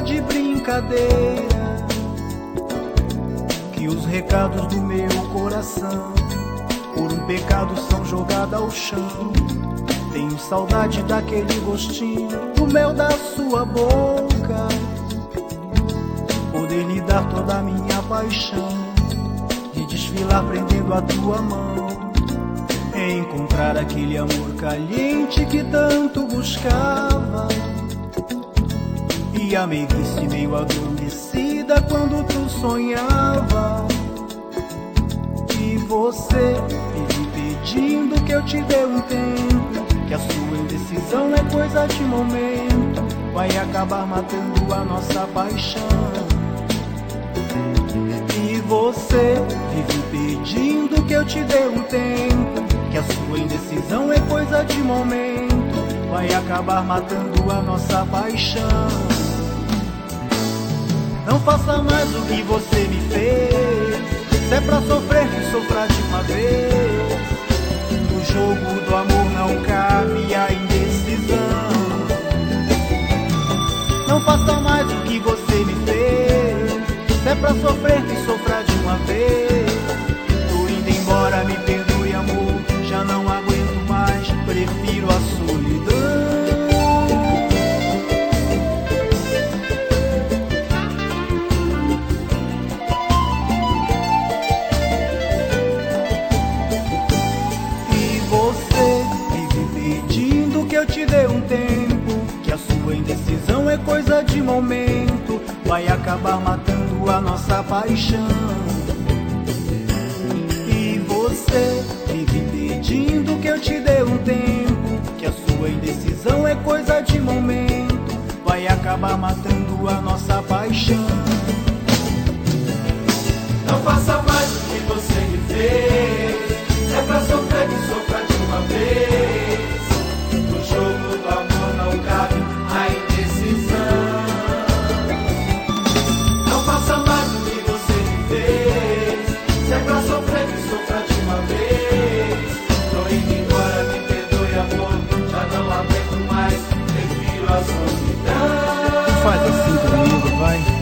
tá de brincadeira, que os recados do meu coração por um pecado são jogados ao chão. Tenho saudade daquele gostinho do mel da sua boca, poder lhe dar toda a minha paixão, de desfilar prendendo a tua mão, encontrar aquele amor caliente que tanto buscava, e a meiguice meio adormecida quando tu sonhava. E você vive pedindo que eu te dê um tempo, que a sua indecisão é coisa de momento, vai acabar matando a nossa paixão. E você vive pedindo que eu te dê um tempo, que a sua indecisão é coisa de momento, vai acabar matando a nossa paixão. Não faça mais o que você me fez, se é pra sofrer que sofra de uma vez. No jogo do amor não cabe a indecisão. Não faça mais o que você me fez, se é pra sofrer que sofra de uma vez. Tô indo embora, me perdoe amor, já não aguento mais, prefiro a solidão. Eu te dei um tempo, que a sua indecisão é coisa de momento, vai acabar matando a nossa paixão. E você vive pedindo que eu te dê um tempo, que a sua indecisão é coisa de momento, vai acabar matando a nossa paixão. Não faça mais o que você me fez, é pra sofrer que sofra de uma vez. No jogo do amor não cabe a indecisão. Não faça mais o que você me fez, se é pra sofrer que sofra de uma vez. Tô indo embora, me perdoe amor, já não aguento mais, prefiro a solidão. Faz assim comigo, vai.